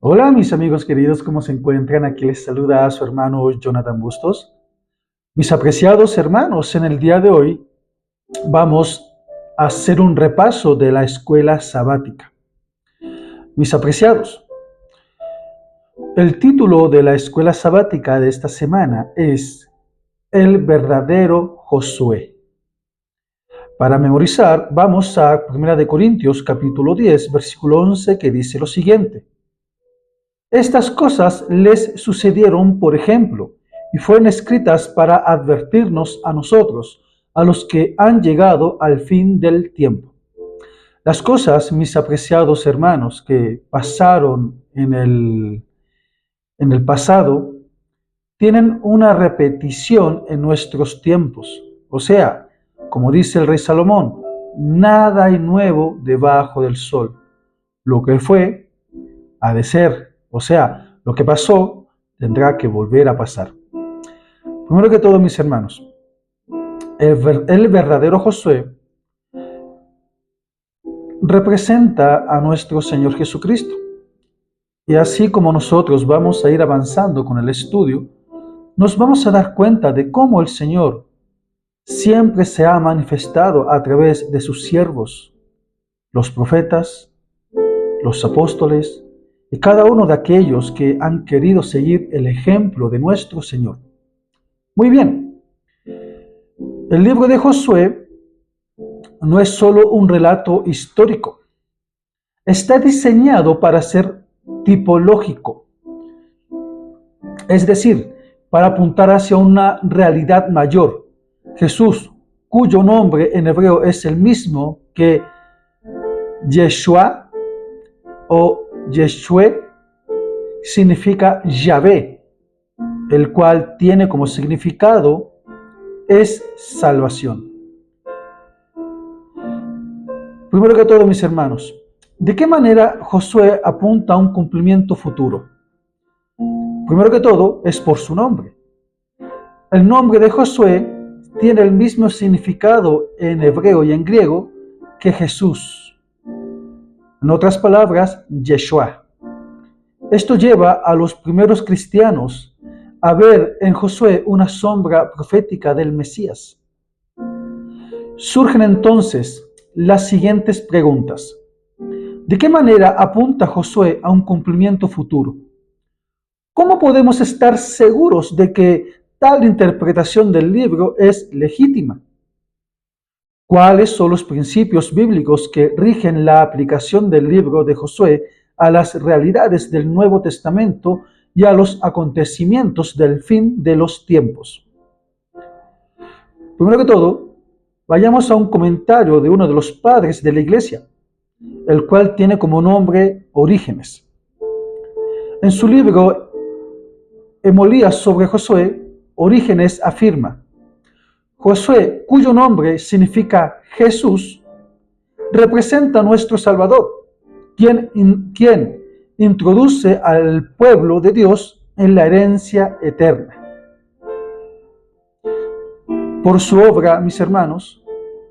Hola mis amigos queridos, ¿cómo se encuentran? Aquí les saluda a su hermano Jonathan Bustos. Mis apreciados hermanos, en el día de hoy vamos a hacer un repaso de la escuela sabática. Mis apreciados, el título de la escuela sabática de esta semana es El verdadero Josué. Para memorizar, vamos a 1 Corintios capítulo 10, versículo 11, que dice lo siguiente. Estas cosas les sucedieron, por ejemplo, y fueron escritas para advertirnos a nosotros, a los que han llegado al fin del tiempo. Las cosas, mis apreciados hermanos, que pasaron en el pasado, tienen una repetición en nuestros tiempos. O sea, como dice el rey Salomón, nada hay nuevo debajo del sol. Lo que fue, ha de ser. O sea, lo que pasó tendrá que volver a pasar. Primero que todo, mis hermanos, el verdadero Josué representa a nuestro Señor Jesucristo. Y así como nosotros vamos a ir avanzando con el estudio, nos vamos a dar cuenta de cómo el Señor siempre se ha manifestado a través de sus siervos, los profetas, los apóstoles, y cada uno de aquellos que han querido seguir el ejemplo de nuestro Señor. Muy bien, el libro de Josué no es solo un relato histórico, está diseñado para ser tipológico, es decir, para apuntar hacia una realidad mayor. Jesús, cuyo nombre en hebreo es el mismo que Yeshua o Yeshue, significa Yahvé, el cual tiene como significado es salvación. Primero que todo, mis hermanos, ¿de qué manera Josué apunta a un cumplimiento futuro? Primero que todo, es por su nombre. El nombre de Josué tiene el mismo significado en hebreo y en griego que Jesús. En otras palabras, Yeshua. Esto lleva a los primeros cristianos a ver en Josué una sombra profética del Mesías. Surgen entonces las siguientes preguntas. ¿De qué manera apunta Josué a un cumplimiento futuro? ¿Cómo podemos estar seguros de que tal interpretación del libro es legítima? ¿Cuáles son los principios bíblicos que rigen la aplicación del libro de Josué a las realidades del Nuevo Testamento y a los acontecimientos del fin de los tiempos? Primero que todo, vayamos a un comentario de uno de los padres de la iglesia, el cual tiene como nombre Orígenes. En su libro Homilías sobre Josué, Orígenes afirma: Josué, cuyo nombre significa Jesús, representa a nuestro Salvador, quien introduce al pueblo de Dios en la herencia eterna. Por su obra, mis hermanos,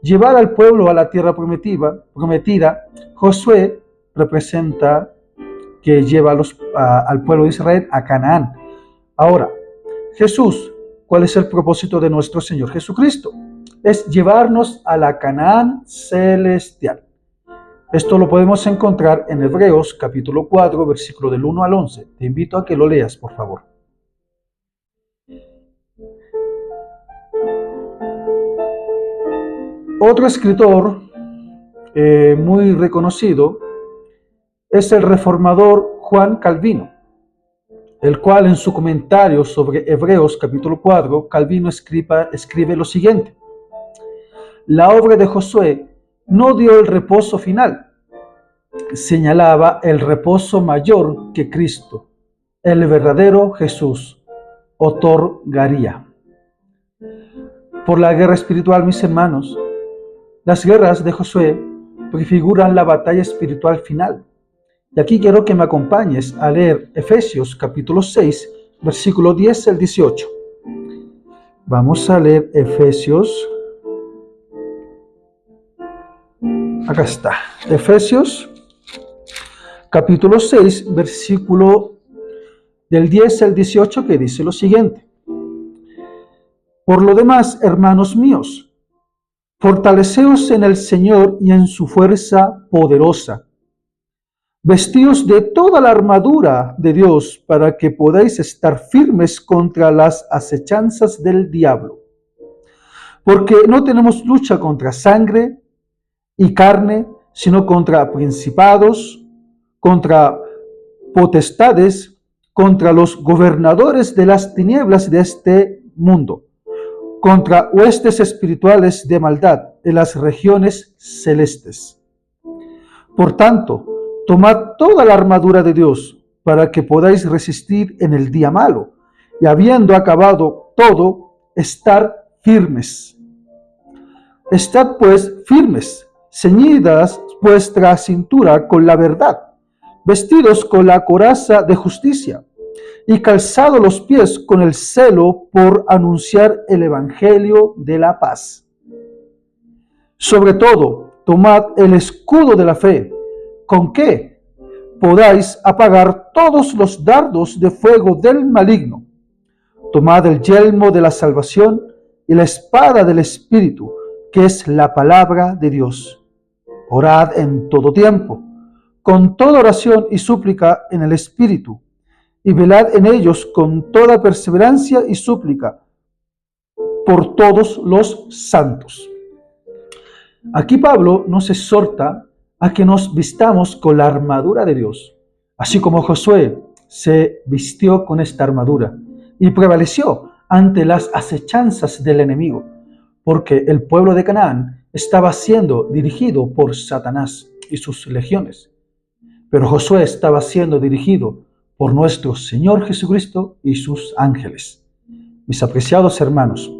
llevar al pueblo a la tierra prometida, Josué representa que lleva al pueblo de Israel a Canaán. Ahora, Jesús, ¿cuál es el propósito de nuestro Señor Jesucristo? Es llevarnos a la Canaán celestial. Esto lo podemos encontrar en Hebreos capítulo 4, versículo del 1 al 11. Te invito a que lo leas, por favor. Otro escritor muy reconocido es el reformador Juan Calvino, el cual en su comentario sobre Hebreos capítulo 4, Calvino escribe lo siguiente: la obra de Josué no dio el reposo final, señalaba el reposo mayor que Cristo, el verdadero Jesús, otorgaría. Por la guerra espiritual, mis hermanos, las guerras de Josué prefiguran la batalla espiritual final. Y aquí quiero que me acompañes a leer Efesios capítulo 6, versículo 10 al 18. Vamos a leer Efesios. Acá está. Efesios capítulo 6, versículo del 10 al 18, que dice lo siguiente: Por lo demás, hermanos míos, fortaleceos en el Señor y en su fuerza poderosa. Vestíos de toda la armadura de Dios para que podáis estar firmes contra las acechanzas del diablo. Porque no tenemos lucha contra sangre y carne, sino contra principados, contra potestades, contra los gobernadores de las tinieblas de este mundo, contra huestes espirituales de maldad en las regiones celestes. Por tanto, tomad toda la armadura de Dios para que podáis resistir en el día malo, y habiendo acabado todo, estar firmes. Estad pues firmes, ceñidas vuestra cintura con la verdad, vestidos con la coraza de justicia, y calzados los pies con el celo por anunciar el evangelio de la paz. Sobre todo, tomad el escudo de la fe, con que podáis apagar todos los dardos de fuego del maligno. Tomad el yelmo de la salvación y la espada del Espíritu, que es la palabra de Dios. Orad en todo tiempo, con toda oración y súplica en el Espíritu, y velad en ellos con toda perseverancia y súplica por todos los santos. Aquí Pablo nos exhorta a que nos vistamos con la armadura de Dios, así como Josué se vistió con esta armadura y prevaleció ante las acechanzas del enemigo, porque el pueblo de Canaán estaba siendo dirigido por Satanás y sus legiones, pero Josué estaba siendo dirigido por nuestro Señor Jesucristo y sus ángeles. Mis apreciados hermanos,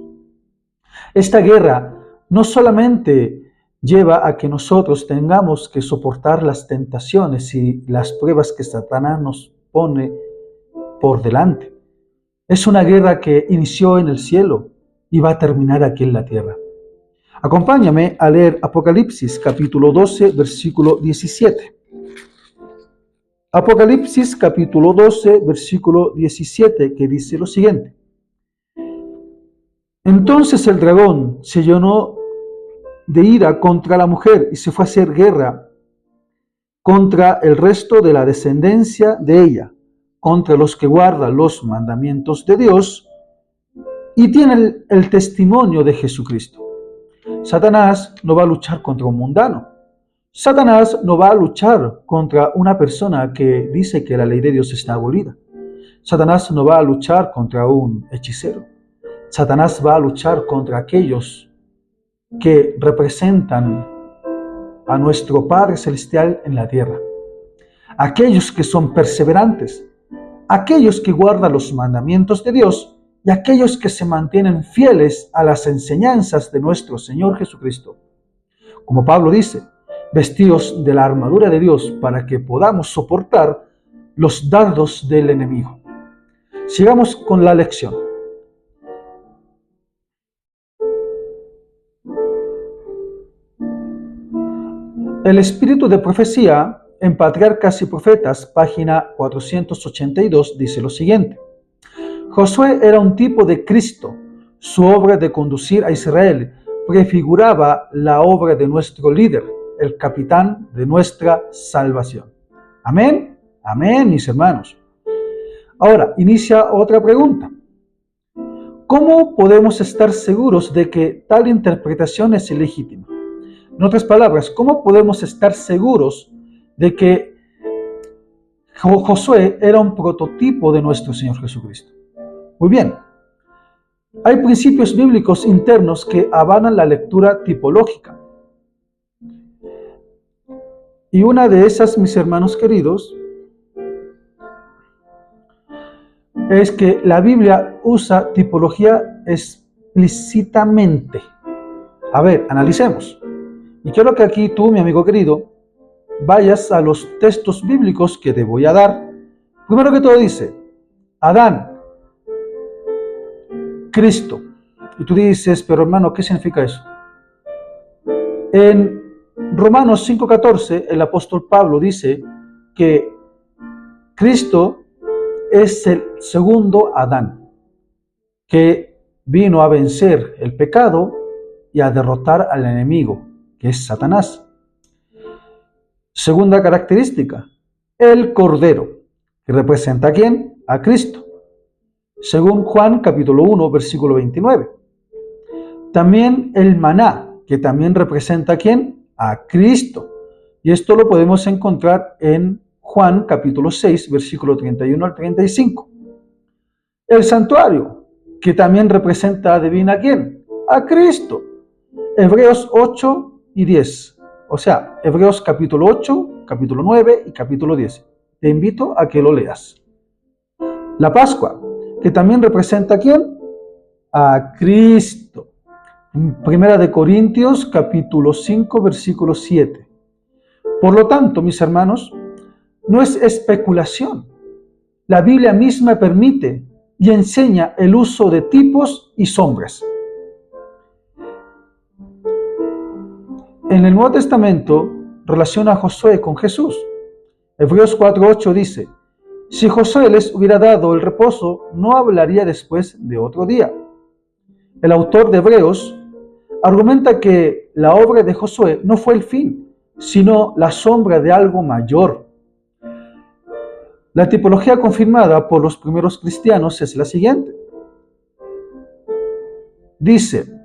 esta guerra no solamente lleva a que nosotros tengamos que soportar las tentaciones y las pruebas que Satanás nos pone por delante. Es una guerra que inició en el cielo y va a terminar aquí en la tierra. Acompáñame a leer Apocalipsis capítulo 12, versículo 17. Apocalipsis capítulo 12, versículo 17, que dice lo siguiente: Entonces el dragón se llenó de ira contra la mujer y se fue a hacer guerra contra el resto de la descendencia de ella, contra los que guardan los mandamientos de Dios y tienen el testimonio de Jesucristo. Satanás no va a luchar contra un mundano. Satanás no va a luchar contra una persona que dice que la ley de Dios está abolida. Satanás no va a luchar contra un hechicero. Satanás va a luchar contra aquellos que representan a nuestro Padre Celestial en la tierra. Aquellos que son perseverantes, aquellos que guardan los mandamientos de Dios y aquellos que se mantienen fieles a las enseñanzas de nuestro Señor Jesucristo. Como Pablo dice, vestíos de la armadura de Dios para que podamos soportar los dardos del enemigo. Sigamos con la lección. El espíritu de profecía en Patriarcas y Profetas, página 482, dice lo siguiente: Josué era un tipo de Cristo. Su obra de conducir a Israel prefiguraba la obra de nuestro líder, el capitán de nuestra salvación. Amén, amén, mis hermanos. Ahora, inicia otra pregunta. ¿Cómo podemos estar seguros de que tal interpretación es ilegítima? En otras palabras, ¿cómo podemos estar seguros de que Josué era un prototipo de nuestro Señor Jesucristo? Muy bien, hay principios bíblicos internos que avalan la lectura tipológica. Y una de esas, mis hermanos queridos, es que la Biblia usa tipología explícitamente. A ver, analicemos. Y quiero que aquí tú, mi amigo querido, vayas a los textos bíblicos que te voy a dar. Primero que todo dice, Adán, Cristo. Y tú dices, pero hermano, ¿qué significa eso? En Romanos 5:14, el apóstol Pablo dice que Cristo es el segundo Adán, que vino a vencer el pecado y a derrotar al enemigo, que es Satanás. Segunda característica, el Cordero, que representa ¿a quién? A Cristo. Según Juan capítulo 1, versículo 29. También el maná, que también representa ¿a quién? A Cristo. Y esto lo podemos encontrar en Juan capítulo 6, versículo 31 al 35. El santuario, que también representa, adivina quién, a Cristo. Hebreos 8 y 10. O sea, Hebreos capítulo 8, capítulo 9 y capítulo 10. Te invito a que lo leas. La Pascua, que también representa a quién, a Cristo. Primera de Corintios capítulo 5, versículo 7. Por lo tanto, mis hermanos, no es especulación. La Biblia misma permite y enseña el uso de tipos y sombras. En el Nuevo Testamento relaciona a Josué con Jesús. Hebreos 4:8 dice, si Josué les hubiera dado el reposo, no hablaría después de otro día. El autor de Hebreos argumenta que la obra de Josué no fue el fin, sino la sombra de algo mayor. La tipología confirmada por los primeros cristianos es la siguiente. Dice,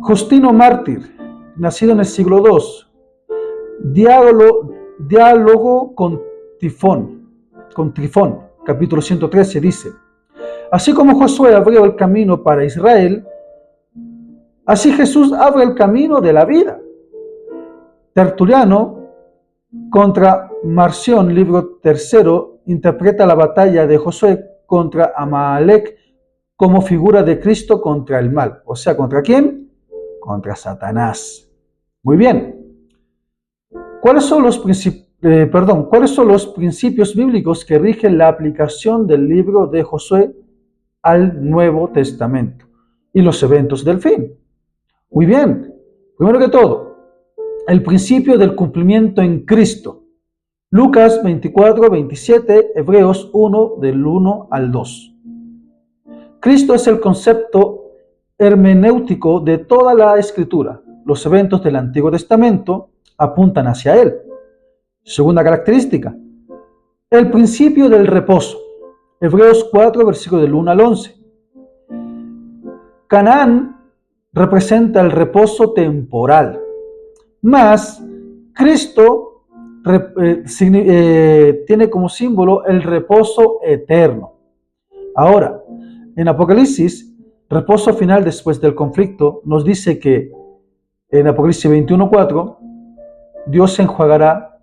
Justino Mártir, nacido en el siglo II, diálogo con Trifón, capítulo 113, dice, así como Josué abrió el camino para Israel, así Jesús abre el camino de la vida. Tertuliano, contra Marción, libro 3, interpreta la batalla de Josué contra Amalek como figura de Cristo contra el mal. O sea, ¿contra quién? Contra Satanás. Muy bien. ¿Cuáles son los principios bíblicos que rigen la aplicación del libro de Josué al Nuevo Testamento y los eventos del fin? Muy bien. Primero que todo, el principio del cumplimiento en Cristo. Lucas 24, 27, Hebreos 1, del 1 al 2. Cristo es el concepto hermenéutico de toda la Escritura. Los eventos del Antiguo Testamento apuntan hacia Él. Segunda característica, el principio del reposo. Hebreos 4, versículo del 1 al 11. Canaán representa el reposo temporal, más Cristo tiene como símbolo el reposo eterno. Ahora, en Apocalipsis, reposo final después del conflicto, nos dice que en Apocalipsis 21:4, Dios enjuagará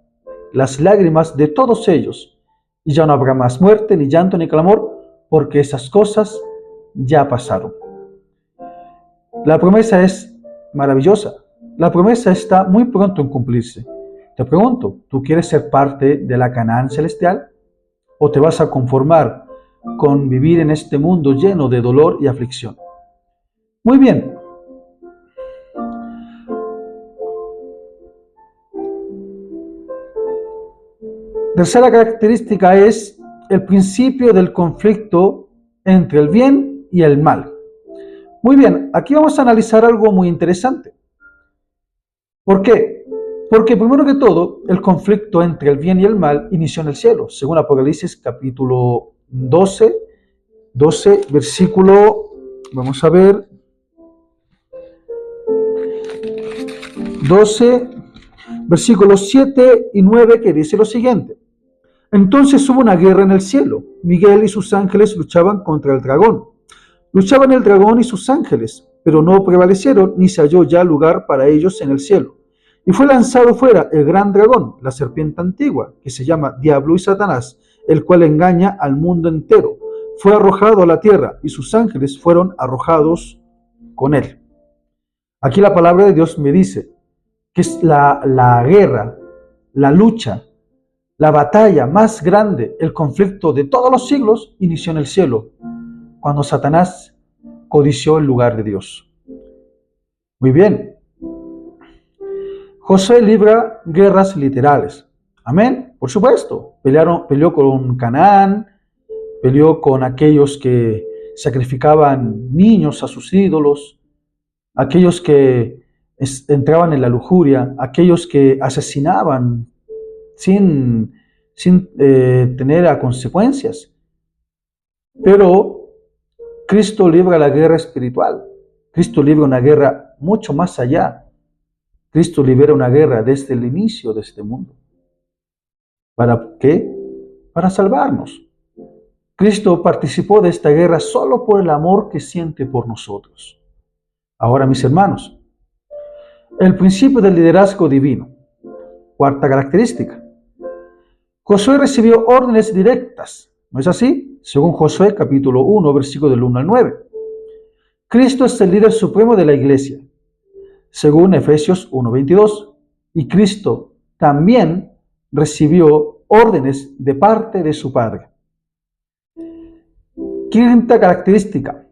las lágrimas de todos ellos, y ya no habrá más muerte, ni llanto, ni clamor, porque esas cosas ya pasaron. La promesa es maravillosa. La promesa está muy pronto en cumplirse. Te pregunto, ¿tú quieres ser parte de la Canaán celestial? ¿O te vas a conformar con vivir en este mundo lleno de dolor y aflicción? Muy bien. Tercera característica es el principio del conflicto entre el bien y el mal. Muy bien, aquí vamos a analizar algo muy interesante. ¿Por qué? Porque primero que todo, el conflicto entre el bien y el mal inició en el cielo, según Apocalipsis capítulo 12, versículo, vamos a ver, 12, versículos 7 y 9, que dice lo siguiente. Entonces hubo una guerra en el cielo. Miguel y sus ángeles luchaban contra el dragón. Luchaban el dragón y sus ángeles, pero no prevalecieron, ni se halló ya lugar para ellos en el cielo. Y fue lanzado fuera el gran dragón, la serpiente antigua, que se llama Diablo y Satanás, el cual engaña al mundo entero. Fue arrojado a la tierra, y sus ángeles fueron arrojados con él. Aquí la palabra de Dios me dice que es la guerra, la lucha, la batalla más grande, el conflicto de todos los siglos, inició en el cielo, cuando Satanás codició el lugar de Dios. Muy bien. Josué libra guerras literales. Amén, por supuesto. Peleó con Canaán, peleó con aquellos que sacrificaban niños a sus ídolos, aquellos que entraban en la lujuria, aquellos que asesinaban sin tener consecuencias. Pero Cristo libra la guerra espiritual. Cristo libra una guerra mucho más allá. Cristo libera una guerra desde el inicio de este mundo. ¿Para qué? Para salvarnos. Cristo participó de esta guerra solo por el amor que siente por nosotros. Ahora, mis hermanos, el principio del liderazgo divino. Cuarta característica. Josué recibió órdenes directas. ¿No es así? Según Josué capítulo 1, versículo del 1 al 9. Cristo es el líder supremo de la iglesia, según Efesios 1:22. Y Cristo también recibió órdenes de parte de su Padre. Quinta característica.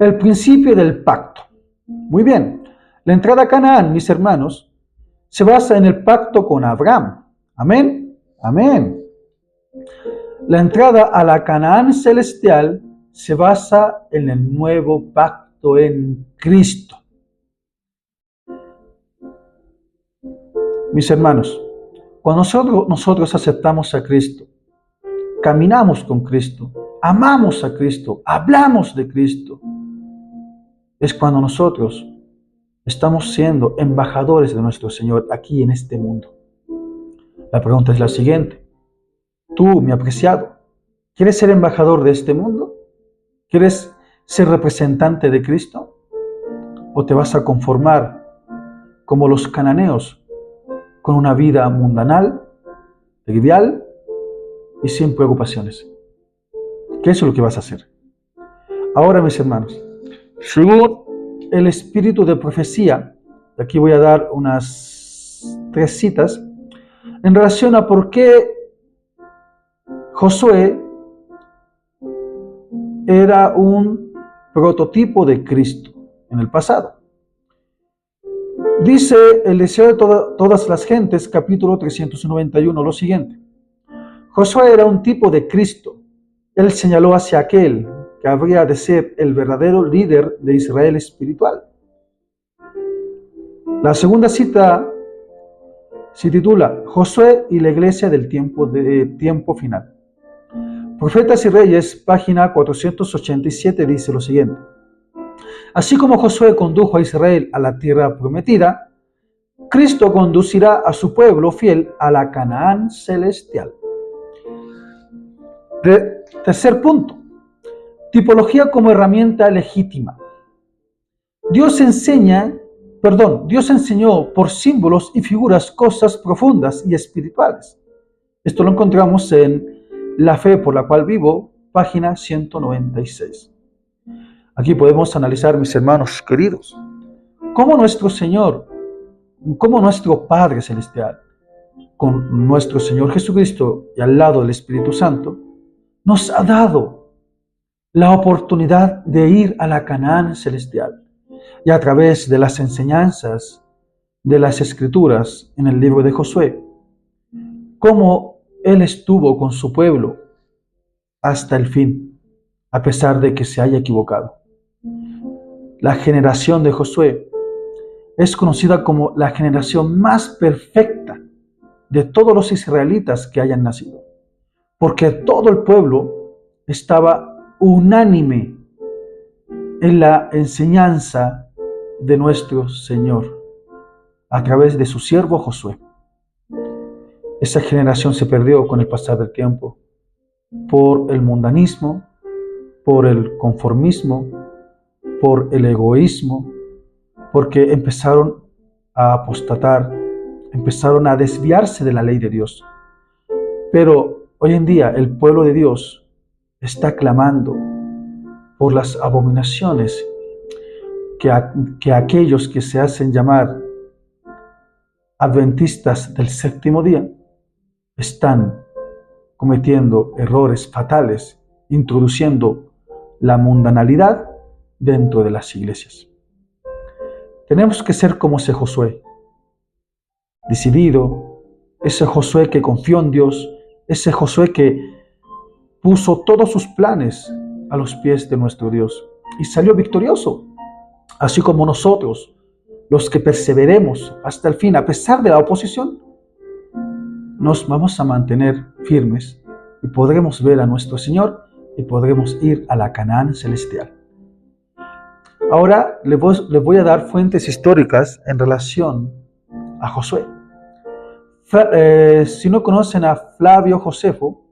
El principio del pacto. Muy bien. La entrada a Canaán, mis hermanos, se basa en el pacto con Abraham. Amén. Amén. La entrada a la Canaán celestial se basa en el nuevo pacto en Cristo. Mis hermanos, cuando nosotros aceptamos a Cristo, caminamos con Cristo, amamos a Cristo, hablamos de Cristo, es cuando nosotros estamos siendo embajadores de nuestro Señor aquí en este mundo. La pregunta es la siguiente. Tú, mi apreciado, ¿quieres ser embajador de este mundo? ¿Quieres ser representante de Cristo? ¿O te vas a conformar como los cananeos con una vida mundanal, trivial y sin preocupaciones? ¿Qué es lo que vas a hacer? Ahora, mis hermanos, según el espíritu de profecía, aquí voy a dar unas 3 citas en relación a por qué Josué era un prototipo de Cristo en el pasado. Dice el deseo de todas las gentes, capítulo 391, lo siguiente. Josué era un tipo de Cristo. Él señaló hacia aquel que habría de ser el verdadero líder de Israel espiritual. La segunda cita se titula Josué y la iglesia del tiempo final. Profetas y Reyes, página 487, dice lo siguiente. Así como Josué condujo a Israel a la tierra prometida, Cristo conducirá a su pueblo fiel a la Canaán celestial. Tercer punto. Tipología como herramienta legítima. Dios enseñó por símbolos y figuras cosas profundas y espirituales. Esto lo encontramos en La fe por la cual vivo, página 196. Aquí podemos analizar, mis hermanos queridos, cómo nuestro Señor, cómo nuestro Padre Celestial, con nuestro Señor Jesucristo y al lado del Espíritu Santo, nos ha dado la oportunidad de ir a la Canaán celestial. Y a través de las enseñanzas de las Escrituras en el libro de Josué, cómo Él estuvo con su pueblo hasta el fin, a pesar de que se haya equivocado. La generación de Josué es conocida como la generación más perfecta de todos los israelitas que hayan nacido, porque todo el pueblo estaba unánime en la enseñanza de nuestro Señor a través de su siervo Josué. Esa generación se perdió con el pasar del tiempo por el mundanismo, por el conformismo, por el egoísmo, porque empezaron a apostatar, empezaron a desviarse de la ley de Dios. Pero hoy en día el pueblo de Dios está clamando por las abominaciones que aquellos que se hacen llamar adventistas del séptimo día están cometiendo errores fatales, introduciendo la mundanalidad dentro de las iglesias. Tenemos que ser como ese Josué, decidido, ese Josué que confió en Dios, ese Josué que puso todos sus planes a los pies de nuestro Dios y salió victorioso, así como nosotros, los que perseveremos hasta el fin, a pesar de la oposición, nos vamos a mantener firmes y podremos ver a nuestro Señor y podremos ir a la Canaán celestial. Ahora les voy a dar fuentes históricas en relación a Josué. Si no conocen a Flavio Josefo,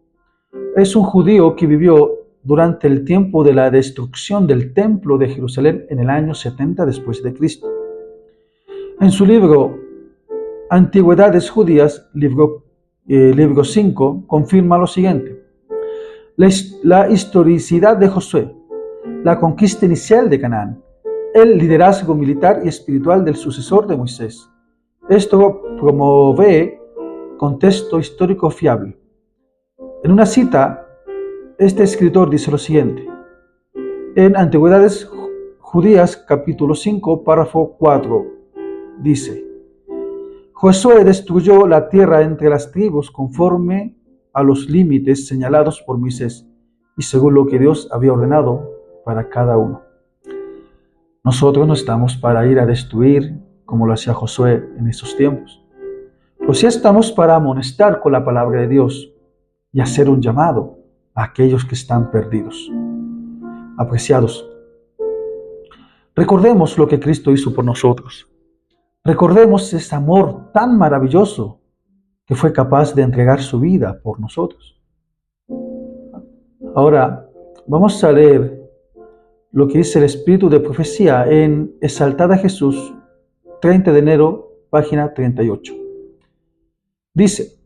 es un judío que vivió durante el tiempo de la destrucción del templo de Jerusalén en el año 70 después de Cristo. En su libro Antigüedades Judías, libro 5, confirma lo siguiente: la historicidad de Josué, la conquista inicial de Canaán, el liderazgo militar y espiritual del sucesor de Moisés. Esto promueve contexto histórico fiable. En una cita, este escritor dice lo siguiente: en Antigüedades Judías, capítulo 5, párrafo 4, dice: Josué destruyó la tierra entre las tribus conforme a los límites señalados por Moisés y según lo que Dios había ordenado para cada uno. Nosotros no estamos para ir a destruir como lo hacía Josué en esos tiempos, pero sí estamos para amonestar con la palabra de Dios y hacer un llamado a aquellos que están perdidos. Apreciados, recordemos lo que Cristo hizo por nosotros. Recordemos ese amor tan maravilloso que fue capaz de entregar su vida por nosotros. Ahora, vamos a leer lo que dice el Espíritu de Profecía en Exaltad a Jesús, 30 de enero, página 38. Dice: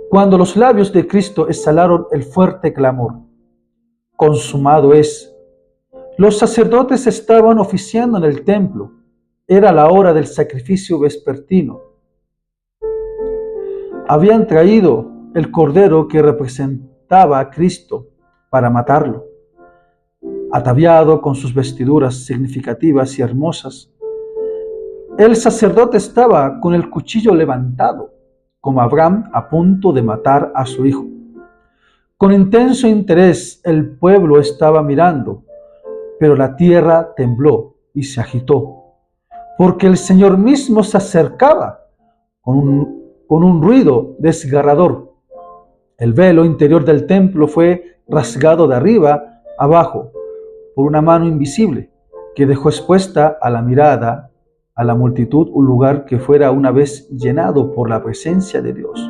cuando los labios de Cristo exhalaron el fuerte clamor, consumado es, los sacerdotes estaban oficiando en el templo. Era la hora del sacrificio vespertino. Habían traído el cordero que representaba a Cristo para matarlo. Ataviado con sus vestiduras significativas y hermosas, el sacerdote estaba con el cuchillo levantado, como Abraham a punto de matar a su hijo. Con intenso interés el pueblo estaba mirando, pero la tierra tembló y se agitó, porque el Señor mismo se acercaba con un ruido desgarrador. El velo interior del templo fue rasgado de arriba abajo por una mano invisible que dejó expuesta a la mirada a la multitud un lugar que fuera una vez llenado por la presencia de Dios.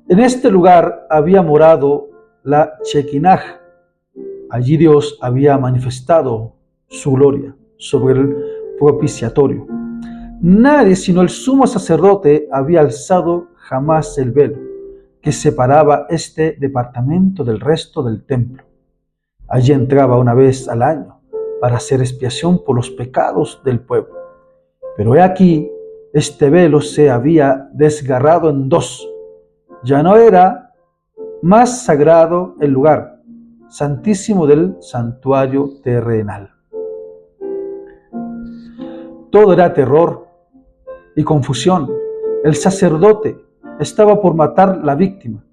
En este lugar había morado la Shekinah. Allí Dios había manifestado su gloria sobre el propiciatorio. Nadie sino el sumo sacerdote había alzado jamás el velo que separaba este departamento del resto del templo. Allí entraba una vez al año para hacer expiación por los pecados del pueblo. Pero he aquí, este velo se había desgarrado en dos. Ya no era más sagrado el lugar santísimo del santuario terrenal. Todo era terror y confusión. El sacerdote estaba por matar la víctima,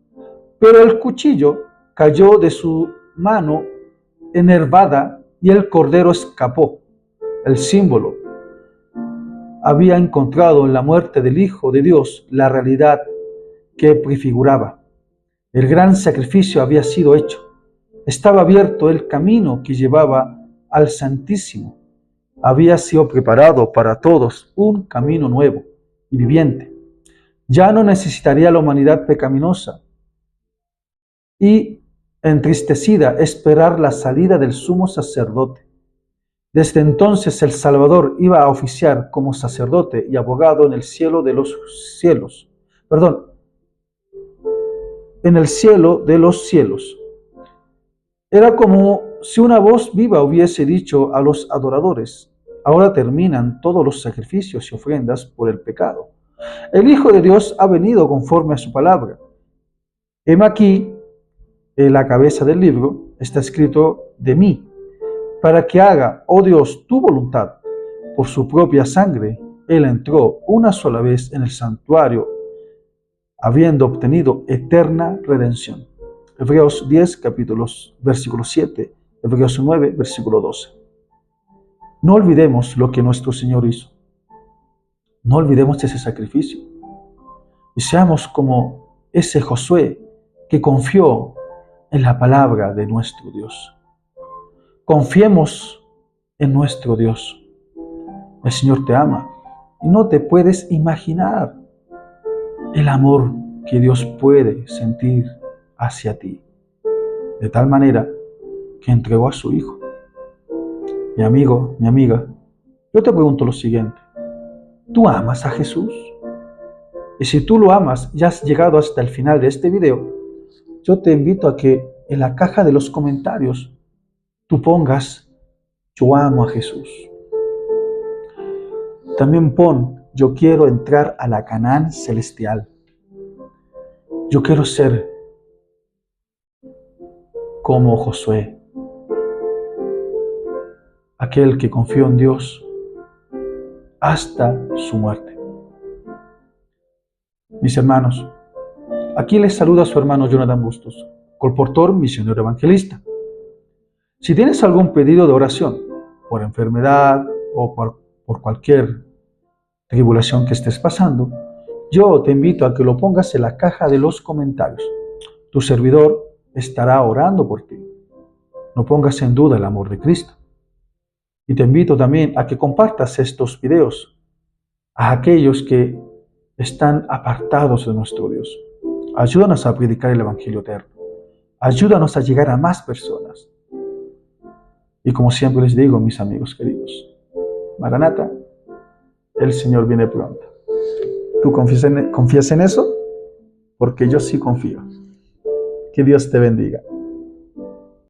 pero el cuchillo cayó de su mano enervada y el cordero escapó. El símbolo había encontrado en la muerte del Hijo de Dios la realidad que prefiguraba. El gran sacrificio había sido hecho. Estaba abierto el camino que llevaba al Santísimo. Había sido preparado para todos un camino nuevo y viviente. Ya no necesitaría la humanidad pecaminosa y entristecida esperar la salida del sumo sacerdote. Desde entonces el Salvador iba a oficiar como sacerdote y abogado en el cielo de los cielos. En el cielo de los cielos. Era como si una voz viva hubiese dicho a los adoradores: ahora terminan todos los sacrificios y ofrendas por el pecado. El Hijo de Dios ha venido conforme a su palabra. Heme aquí, en la cabeza del libro está escrito de mí, para que haga, oh Dios, tu voluntad. Por su propia sangre, Él entró una sola vez en el santuario habiendo obtenido eterna redención. Hebreos 10, versículo 7, Hebreos 9, versículo 12. No olvidemos lo que nuestro Señor hizo. No olvidemos ese sacrificio. Y seamos como ese Josué que confió en la palabra de nuestro Dios. Confiemos en nuestro Dios. El Señor te ama y no te puedes imaginar el amor que Dios puede sentir hacia ti. De tal manera que entregó a su Hijo. Mi amigo, mi amiga, yo te pregunto lo siguiente. ¿Tú amas a Jesús? Y si tú lo amas y has llegado hasta el final de este video, yo te invito a que en la caja de los comentarios tú pongas: yo amo a Jesús. También pon: yo quiero entrar a la Canaán celestial. Yo quiero ser como Josué, aquel que confió en Dios hasta su muerte. Mis hermanos, aquí les saluda su hermano Jonathan Bustos, colportor misionero evangelista. Si tienes algún pedido de oración por enfermedad o por cualquier tribulación que estés pasando, yo te invito a que lo pongas en la caja de los comentarios. Tu servidor estará orando por ti. No pongas en duda el amor de Cristo. Y te invito también a que compartas estos videos a aquellos que están apartados de nuestro Dios. Ayúdanos a predicar el Evangelio eterno. Ayúdanos a llegar a más personas. Y como siempre les digo, mis amigos queridos, Maranata, el Señor viene pronto. ¿Tú confías en eso? Porque yo sí confío. Que Dios te bendiga.